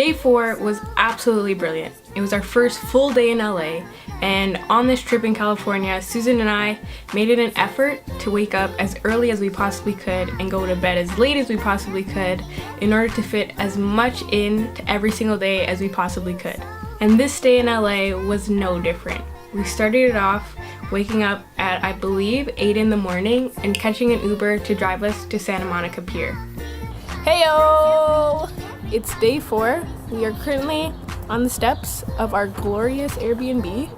Day 4 was absolutely brilliant. It was our first full day in LA, and on this trip in California, Susan and I made it an effort to wake up as early as we possibly could and go to bed as late as we possibly could in order to fit as much in to every single day as we possibly could. And this day in LA was no different. We started it off waking up at, I believe, 8 in the morning and catching an Uber to drive us to Santa Monica Pier. Heyo! It's day 4. We are currently on the steps of our glorious Airbnb,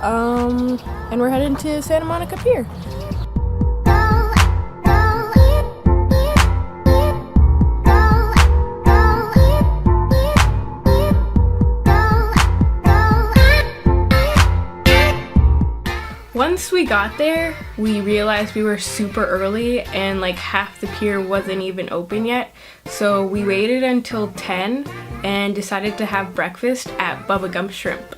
and we're heading to Santa Monica Pier. Once we got there, we realized we were super early and like half the pier wasn't even open yet. So we waited until 10 and decided to have breakfast at Bubba Gump Shrimp.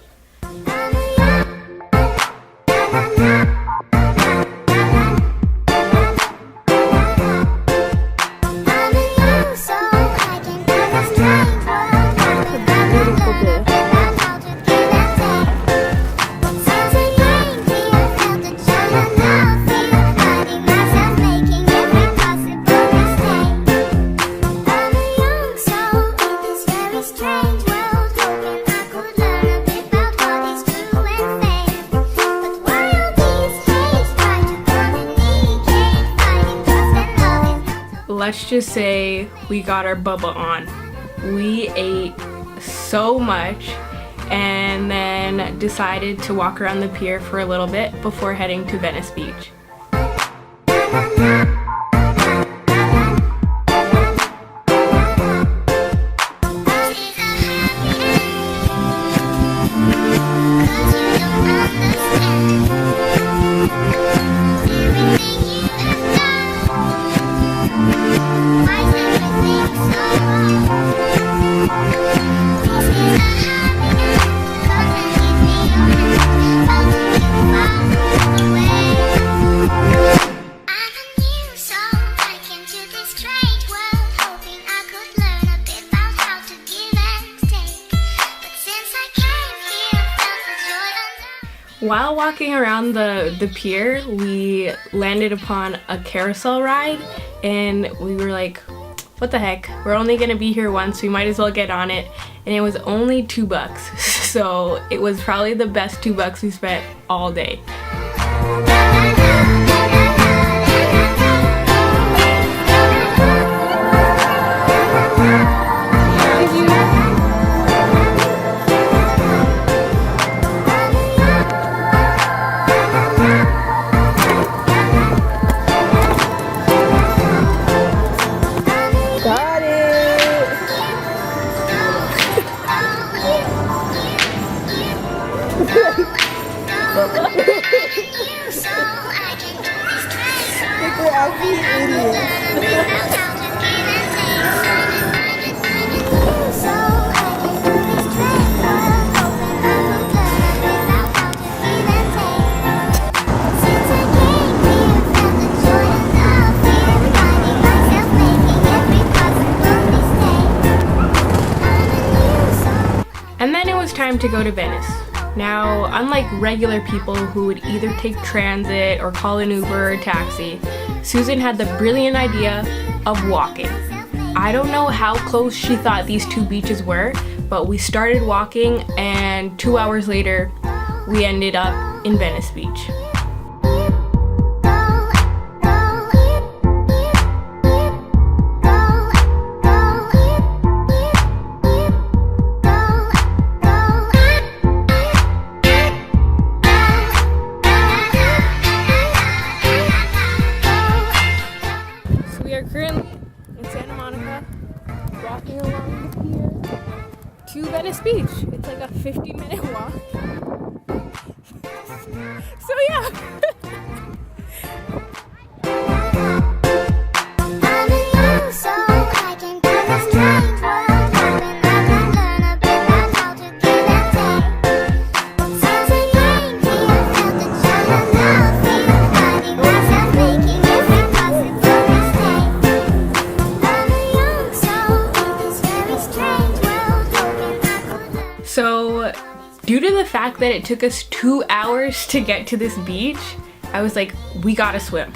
Let's just say we got our Bubba on. We ate so much and then decided to walk around the pier for a little bit before heading to Venice Beach. While walking around the pier, we landed upon a carousel ride, and we were like, what the heck, we're only gonna be here once, we might as well get on it. And it was only $2, so it was probably the best $2 we spent all day. And then it was time to go to Venice. Now, unlike regular people who would either take transit or call an Uber or taxi, Susan had the brilliant idea of walking. I don't know how close she thought these two beaches were, but we started walking and 2 hours later, we ended up in Venice Beach. Currently in Santa Monica, walking along the pier to Venice Beach. It's like a 50-minute walk. So yeah. the fact that it took us 2 hours to get to this beach, I was like, we gotta swim.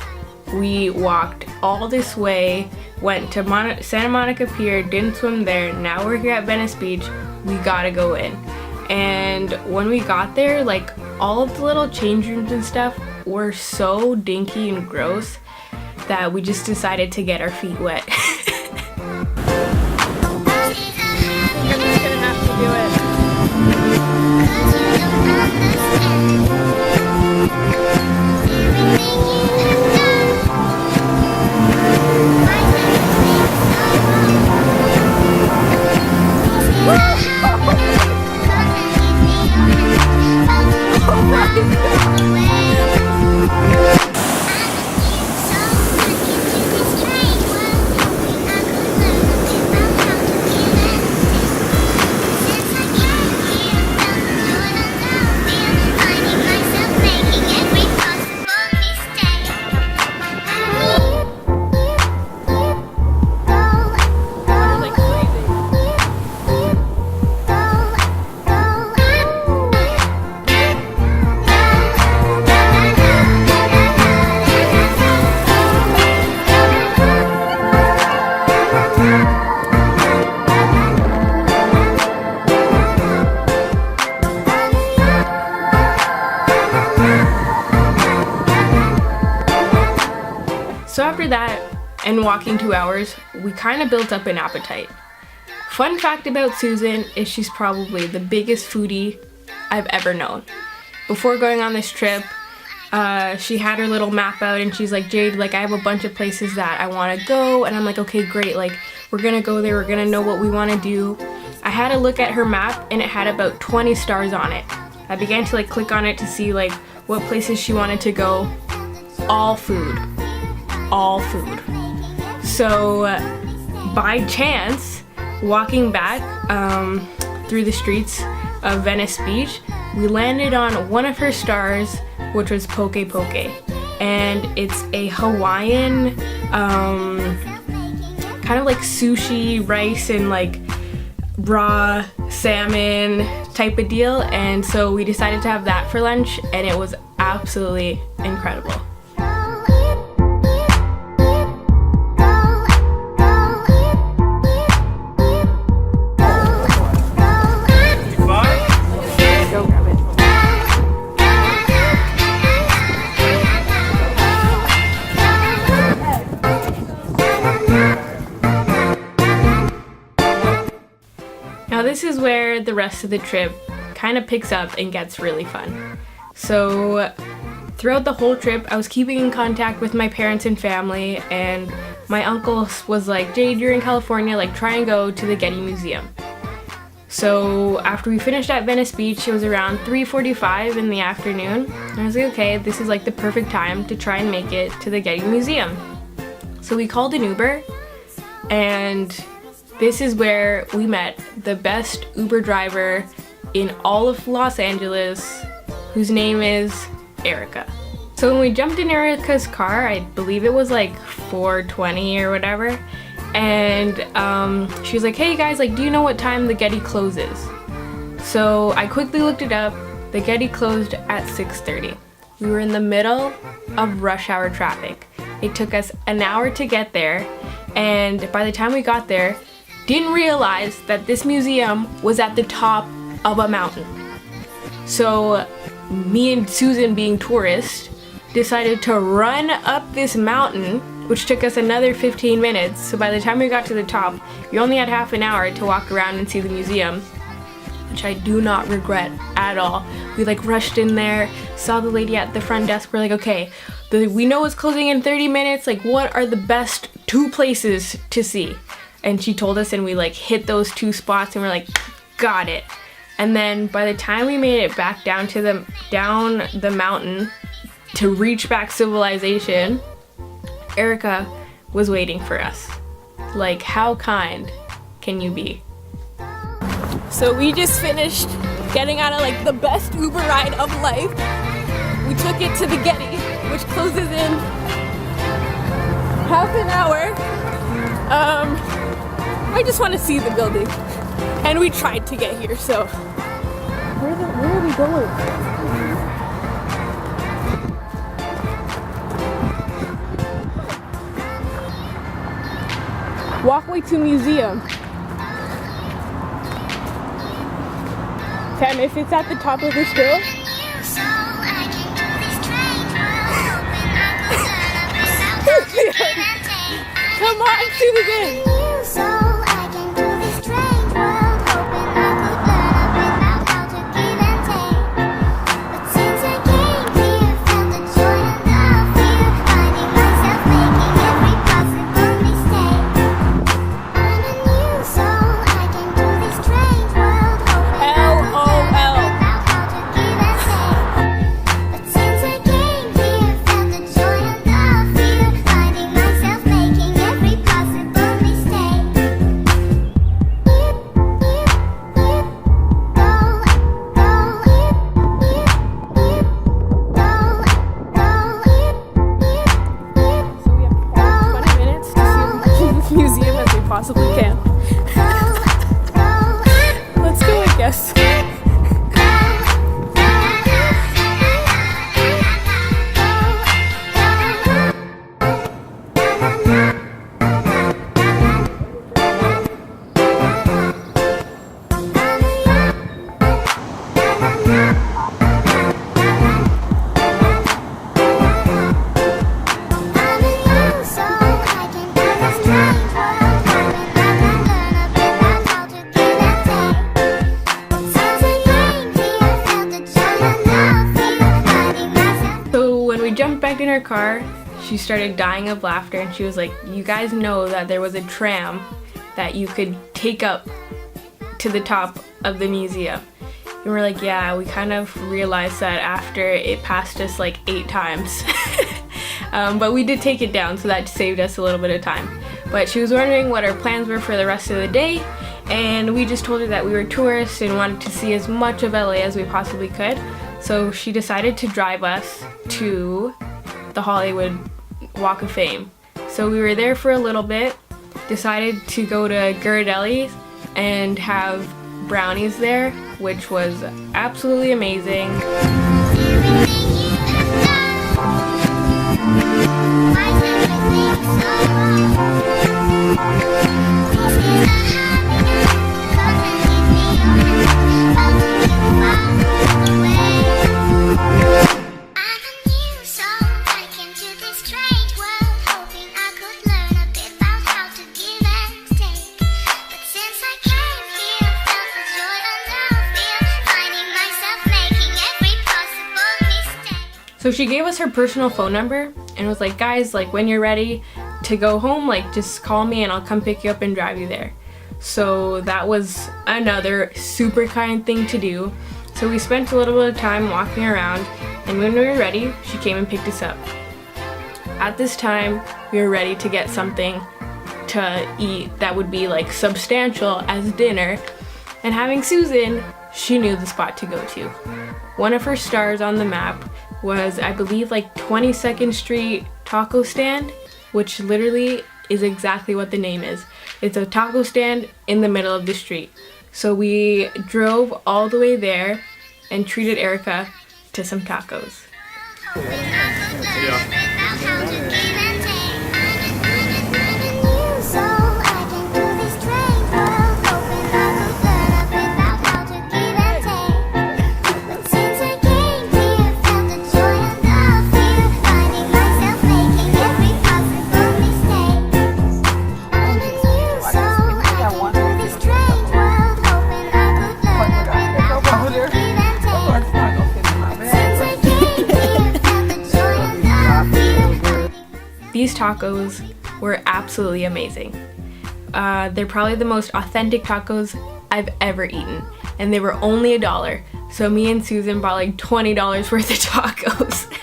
We walked all this way, went to Santa Monica Pier, didn't swim there. Now we're here at Venice Beach. We gotta go in. And when we got there, like, all of the little change rooms and stuff were so dinky and gross that we just decided to get our feet wet. I'm just gonna have to do it. So after that, and walking 2 hours, we kind of built up an appetite. Fun fact about Susan is she's probably the biggest foodie I've ever known. Before going on this trip, she had her little map out and she's like, Jade, like, I have a bunch of places that I want to go. And I'm like, okay, great, like, we're gonna go there, we're gonna know what we want to do. I had a look at her map and it had about 20 stars on it. I began to like click on it to see like what places she wanted to go. All food. All food. So by chance, walking back through the streets of Venice Beach, we landed on one of her stars, which was Poke Poke, and it's a Hawaiian kind of like sushi, rice, and like raw salmon type of deal. And so we decided to have that for lunch, and it was absolutely incredible. Now this is where the rest of the trip kind of picks up and gets really fun. So throughout the whole trip, I was keeping in contact with my parents and family, and my uncle was like, Jade, you're in California, like, try and go to the Getty Museum. So after we finished at Venice Beach, it was around 3:45 in the afternoon, and I was like, okay, this is like the perfect time to try and make it to the Getty Museum. So we called an Uber, and this is where we met the best Uber driver in all of Los Angeles, whose name is Erica. So when we jumped in Erica's car, I believe it was like 4:20 or whatever, and she was like, hey guys, like, do you know what time the Getty closes? So I quickly looked it up. The Getty closed at 6:30. We were in the middle of rush hour traffic. It took us an hour to get there, and by the time we got there, didn't realize that this museum was at the top of a mountain. So me and Susan, being tourists, decided to run up this mountain, which took us another 15 minutes. So by the time we got to the top, we only had half an hour to walk around and see the museum, which I do not regret at all. We like rushed in there, saw the lady at the front desk. We're like, okay, we know it's closing in 30 minutes. Like, what are the best 2 places to see? And she told us, and we like hit those 2 spots, and we're like, got it. And then by the time we made it back down the mountain to reach back civilization, Erica was waiting for us. Like, how kind can you be? So we just finished getting out of like the best Uber ride of life. We took it to the Getty, which closes in half an hour. I just want to see the building, and we tried to get here, so Where are we going? Walkway to museum. Tam, if it's at the top of this hill. Come on, Susan! Possibly can. Let's go, I guess. Jumped back in her car, she started dying of laughter, and she was like, you guys know that there was a tram that you could take up to the top of the museum. And we're like, yeah, we kind of realized that after it passed us like 8 times. But we did take it down, so that saved us a little bit of time. But she was wondering what our plans were for the rest of the day, and we just told her that we were tourists and wanted to see as much of LA as we possibly could. So she decided to drive us to the Hollywood Walk of Fame. So we were there for a little bit, decided to go to Ghirardelli's and have brownies there, which was absolutely amazing. So she gave us her personal phone number and was like, guys, like when you're ready to go home, like just call me and I'll come pick you up and drive you there. So that was another super kind thing to do. So we spent a little bit of time walking around, and when we were ready, she came and picked us up. At this time, we were ready to get something to eat that would be like substantial as dinner, and having Susan, she knew the spot to go to. One of her stars on the map was, I believe, like 22nd Street Taco Stand, which literally is exactly what the name is. It's a taco stand in the middle of the street. So we drove all the way there and treated Erica to some tacos. Yeah. These tacos were absolutely amazing. They're probably the most authentic tacos I've ever eaten, and they were only $1. So me and Susan bought like $20 worth of tacos.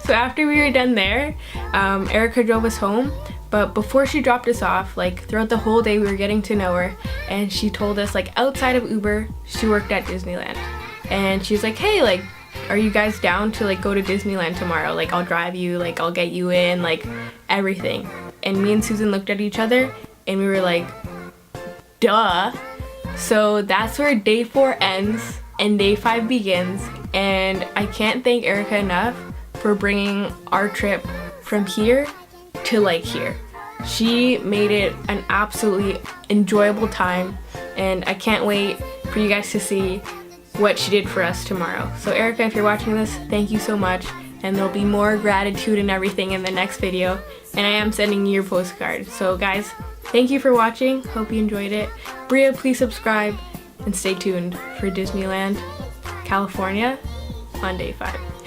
So after we were done there, Erica drove us home, but before she dropped us off, like throughout the whole day we were getting to know her, and she told us like outside of Uber, she worked at Disneyland. And she's like, hey, like, are you guys down to like go to Disneyland tomorrow? Like I'll drive you, like I'll get you in, like everything. And me and Susan looked at each other and we were like, duh. So that's where day 4 ends, and day 5 begins, and I can't thank Erica enough for bringing our trip from here to like here. She made it an absolutely enjoyable time, and I can't wait for you guys to see what she did for us tomorrow. So Erica, if you're watching this, thank you so much, and there'll be more gratitude and everything in the next video, and I am sending you your postcard. So guys, thank you for watching. Hope you enjoyed it. Bria, please subscribe and stay tuned for Disneyland California on day 5.